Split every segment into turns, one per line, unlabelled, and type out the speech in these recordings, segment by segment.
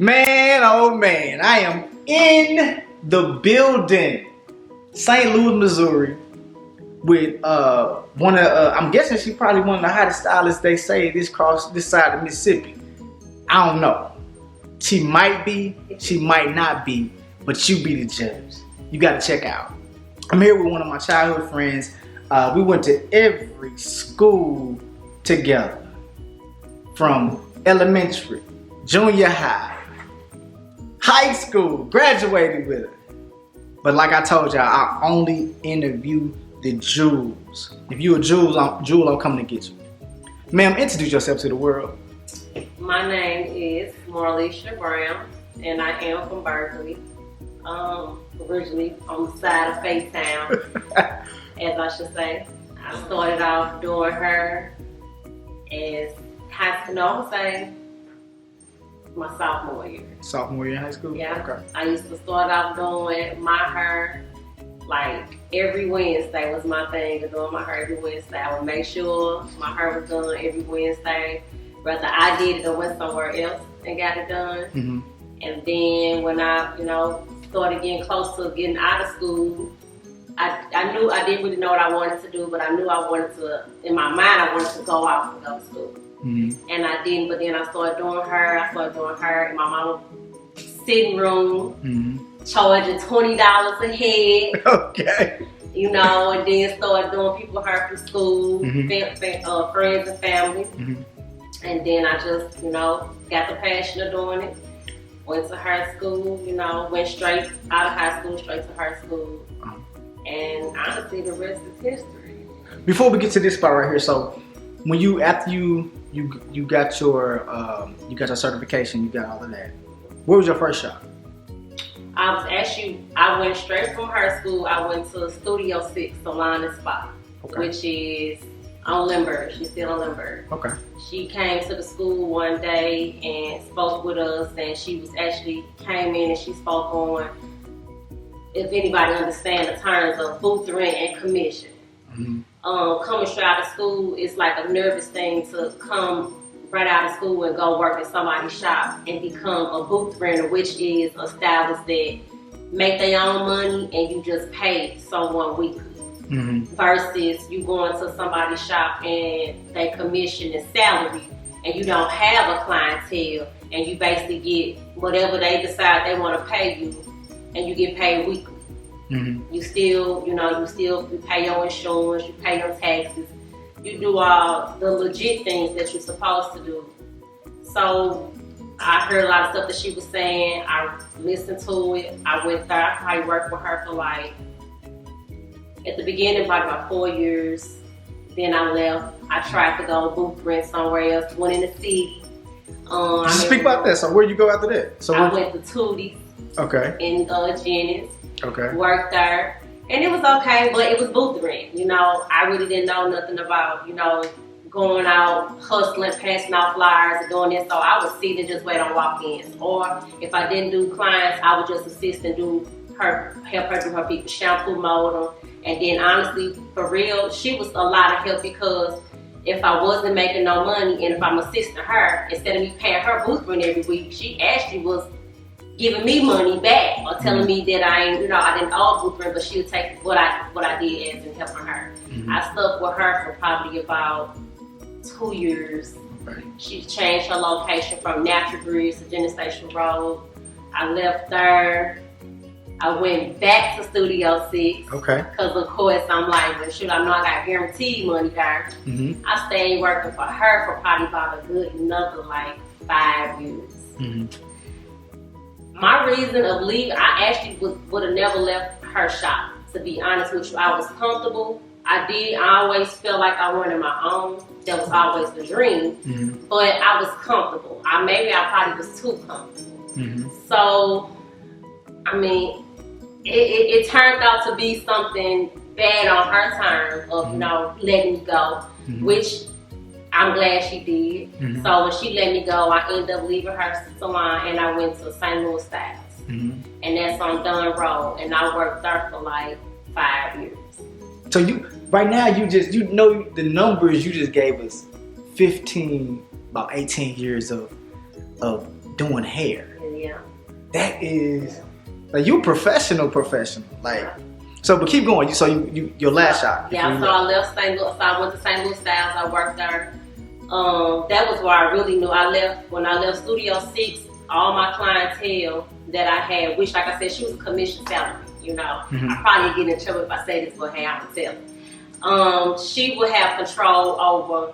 Man, oh man, I am in the building, St. Louis, Missouri, with one of I'm guessing she's probably one of the hottest stylists they say this side of Mississippi. I don't know. She might be, she might not be, but you be the judge. You got to check out. I'm here with one of my childhood friends. We went to every school together, from elementary, junior high, high school, graduated with her. But like I told y'all, I only interview the jewels. If you a jewel, I'm coming to get you. Ma'am, introduce yourself to the world.
My name is Marleishia Brown, and I am from Berkeley. Originally on the side of Faithtown, as I should say. I started off doing her as high school, no, I'm gonna say my sophomore year.
Sophomore year in high school?
Yeah.
Okay.
I used to start off doing my hair like every Wednesday was my thing of doing my hair every Wednesday. I would make sure my hair was done every Wednesday, whether I did it or went somewhere else and got it done.
Mm-hmm.
And then when I, started getting close to getting out of school, I knew I didn't really know what I wanted to do, but I knew I wanted to, in my mind, I wanted to go out and go to school.
Mm-hmm.
And I didn't, but then I started doing her in my mama's sitting room,
mm-hmm.
charging $20 a head.
Okay.
And then started doing people hair from school,
mm-hmm.
friends and family.
Mm-hmm.
And then I just, got the passion of doing it. Went to her school, went straight out of high school, straight to her school. And honestly, the rest is history.
Before we get to this part right here, so when after you got your certification, you got all of that, where was your first shop?
I went straight from her school. I went to Studio 6 Salon and Spa,
okay.
which is on Lindbergh. She's still on Lindbergh.
Okay.
She came to the school one day and spoke with us, and she came in and she spoke on, if anybody understands the terms of booth rent and commission.
Mm-hmm.
Coming straight out of school is like a nervous thing to come right out of school and go work at somebody's shop and become a booth renter, which is a stylist that make their own money and you just pay someone weekly.
Mm-hmm.
Versus you going to somebody's shop and they commission and salary and you don't have a clientele and you basically get whatever they decide they want to pay you and you get paid weekly.
Mm-hmm.
You still, you pay your insurance, you pay your taxes, you do all the legit things that you're supposed to do. So I heard a lot of stuff that she was saying. I listened to it. I went there. I probably worked with her for at the beginning, probably about 4 years. Then I left. I tried to go booth rent somewhere else, went in the city.
Speak about that. So where you go after that?
I went to Tootie's.
Okay.
In Jennings.
Okay.
Worked there. And it was okay, but it was booth rent. I really didn't know nothing about, going out, hustling, passing out flyers, and doing this. So I would sit and just wait on walk-ins. Or if I didn't do clients, I would just assist and help her do her people shampoo, mold them. And then honestly, for real, she was a lot of help because if I wasn't making no money and if I'm assisting her, instead of me paying her booth rent every week, she actually was giving me money back or telling me that I didn't owe booth rent, but she would take what I did as in helping her.
Mm-hmm.
I stuck with her for probably about 2 years.
Okay. She
changed her location from Natural Breeze to Jenny Station Road. I left there. I went back to Studio 6.
Okay.
Because of course I'm like, well, shoot, I know I got guaranteed money there.
Mm-hmm. I
stayed working for her for probably about a good another 5 years.
Mm-hmm.
My reason of leaving, I actually would have never left her shop, to be honest with you. I was comfortable. I always felt like I wanted my own. That was always the dream.
Mm-hmm.
But I was comfortable. I probably was too comfortable.
Mm-hmm.
So, it turned out to be something bad on her term of, letting me go,
mm-hmm.
which I'm glad she did.
Mm-hmm.
So when she let me go, I ended up leaving her salon and I went to St. Louis Styles.
Mm-hmm.
And that's on Dunn Road. And I worked there for 5 years.
So right now the numbers you just gave us, 15, about 18 years of doing hair.
Yeah.
that is like you professional. Like, so but keep going. So you your last shop.
Yeah, so I left St. Louis. So I went to St. Louis Styles. I worked there. That was where I really knew. When I left Studio 6, all my clientele that I had, which like I said, she was a commission salary. You know, I probably get in trouble if I say this, but hey, I'm gonna tell. She would have control over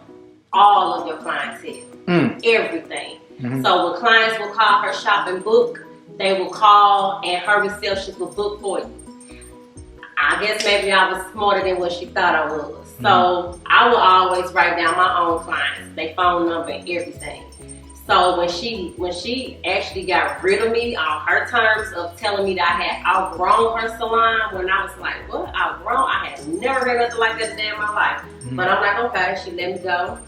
all of your clientele, everything. So when clients would call her shop and book, they would call and her receptionist would book for you. I guess maybe I was smarter than what she thought I was. So I would always write down my own clients, their phone number and everything. So when she actually got rid of me on her terms of telling me that I had outgrown her salon, when I was like, what, outgrown? I had never heard nothing like that a day in my life. But I'm like, okay, she let me go.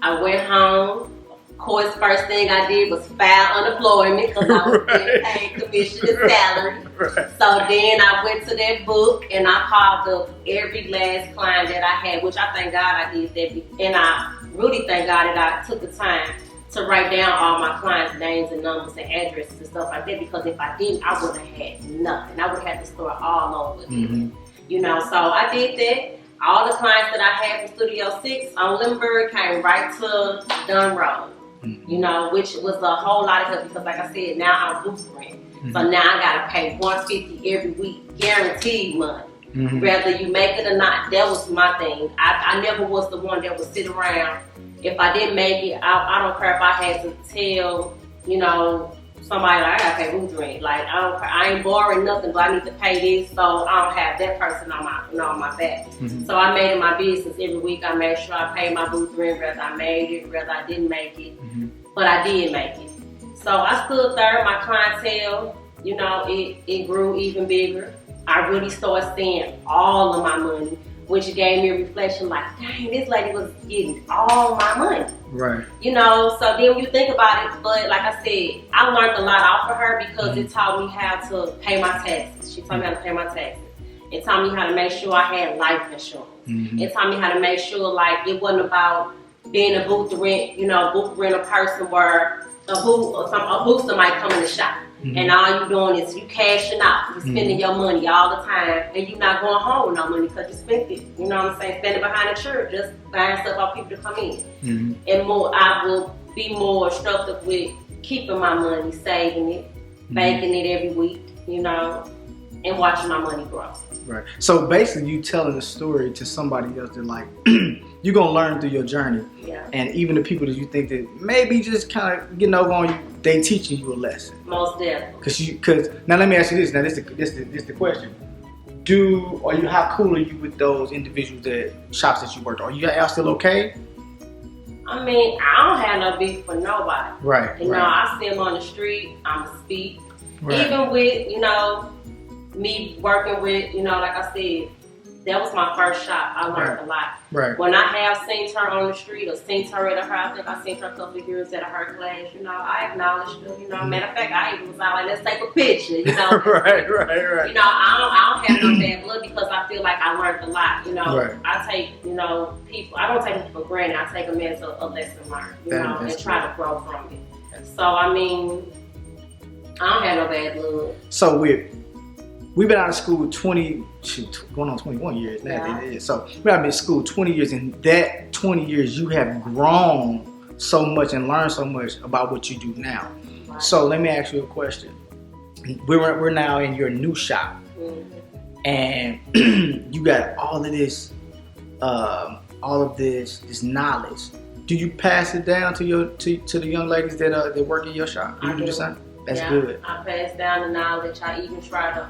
I went home. Of course, first thing I did was file unemployment because I was getting paid commission and salary. So then I went to that book and I called up every last client that I had, which I thank God I did that. And I really thank God that I took the time to write down all my clients' names and numbers and addresses and stuff like that, because if I didn't, I would have had nothing. I would have had to start all over again. You know, so I did that. All the clients that I had from Studio 6 on Limburg came right to Dunn Road. You know, which was a whole lot of help because, like I said, now I'm booth rent. So now I gotta pay $150 every week, guaranteed money. Whether you make it or not, that was my thing. I never was the one that would sit around. If I didn't make it, I don't care if I had to tell, you know, somebody like, I gotta pay booth rent. Like, I don't care. I ain't borrowing nothing, but I need to pay this, so I don't have that person on my, you know, on my back. So I made it my business every week. I made sure I paid my booth rent, whether I made it, whether I didn't make it. But I did make it. So I stood there. My clientele, you know, it grew even bigger. I really started seeing all of my money, which gave me a reflection like, dang, this lady was getting all my money. Right. You know, so then when you think about it, but like I said, I learned a lot off of her because it taught me how to pay my taxes. She taught me how to pay my taxes. It taught me how to make sure I had life insurance. It taught me how to make sure like it wasn't about being a booth rent, you know, booth rent a person where a booster might come in the shop. And all you doing is you cashing out, you spending your money all the time, and you not going home with no money because you spent it. You know what I'm saying? Standing behind the church, just buying stuff off people to come in. And more, I will be more instructive with keeping my money, saving it, baking it every week, you know, and watching my money grow.
Right. So basically, you telling a story to somebody else that like you're gonna learn through your journey. Yeah. And even the people that you think that maybe just kind of getting over on you, they teaching you a lesson.
Most definitely.
Because now let me ask you this. Now this the question. How cool are you with those individuals that shops that you worked on? Are y'all still okay?
I mean, I don't have no beef with nobody.
Right.
You know, I see them on the street, I'ma speak. Right. Even with, you know, me working with, you know, like I said, that was my first shop. I learned a lot. Right. When I have seen her on the street or seen her at her, I think I seen her a couple of years at her class, you know, I acknowledged her, you know. Matter of fact, I even was out like, let's take a picture, you know. Right. You know, I don't have no bad blood because I feel like I learned a lot, you know. Right. I take, you know, people, I don't take them for granted. I take them as a lesson learned, you know, and try to grow from it. So, I mean, I don't have no bad blood.
So we've been out of school going on 21 years now. Yeah. So we've been in school 20 years, and that 20 years you have grown so much and learned so much about what you do now. Right. So let me ask you a question. We're now in your new shop, and you got all of this knowledge. Do you pass it down to the young ladies that work in your shop? Do you do the same? That's good.
I pass down the knowledge. I even try to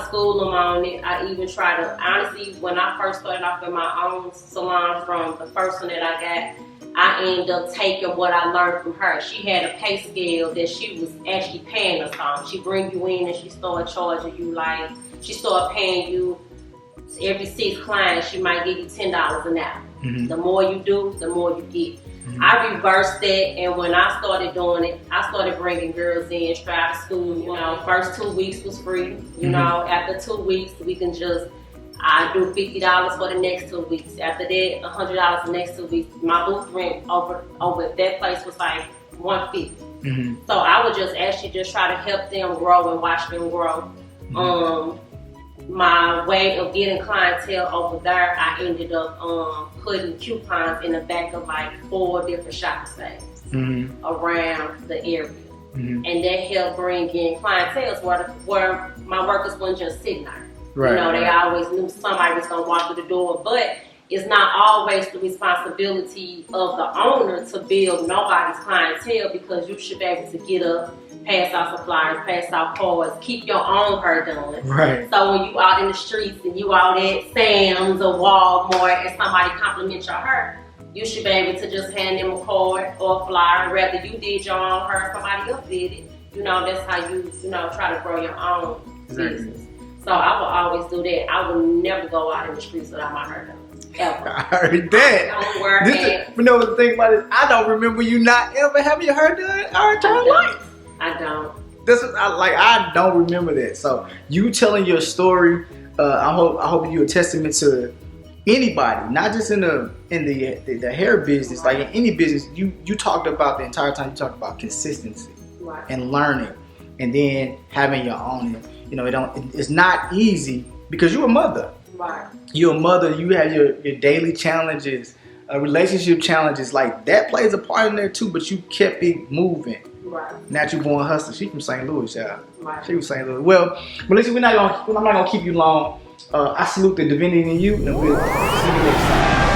school them on it. I even try to, honestly, when I first started off in my own salon from the first one that I got, I ended up taking what I learned from her. She had a pay scale that she was actually paying us on. She bring you in and she started charging you she started paying you every 6 clients, she might give you $10 an hour. The more you do, the more you get. I reversed that, and when I started doing it, I started bringing girls in straight out of school. You know, first 2 weeks was free. You know, after 2 weeks, we can I do $50 for the next 2 weeks. After that, $100 the next 2 weeks. My booth rent over at that place was like $150. So I would just actually just try to help them grow and watch them grow. My way of getting clientele over there, I ended up putting coupons in the back of like 4 different shopping spaces around the area. And that helped bring in clientele where my workers wasn't just sitting there. You know, they always knew somebody was going to walk through the door, but it's not always the responsibility of the owner to build nobody's clientele, because you should be able to get up, pass out suppliers, pass out cards, keep your own hair done. So when you out in the streets and you out at Sam's or Walmart and somebody compliment your hair, you should be able to just hand them a card or a flyer. Whether you did your own hair, somebody else did it. You know, that's how you try to grow your own business. So I will always do that. I will never go out in the streets without my hair done. Ever.
I heard that.
I don't wear hats.
You know what the thing about it? I don't remember you not ever having your hair done our entire life.
I don't.
I don't remember that. So you telling your story, I hope you're a testament to anybody, not just in the hair business, like in any business. You talked about the entire time. You talked about consistency and learning, and then having your own. You know, it's not easy because you're a mother. You're a mother. You have your daily challenges, relationship challenges. Like that plays a part in there too. But you kept it moving. Natural born hustler. She from St. Louis, y'all. She from St. Louis. Well, Marleishia, I'm not gonna keep you long. I salute the divinity in you, and we'll see you next time.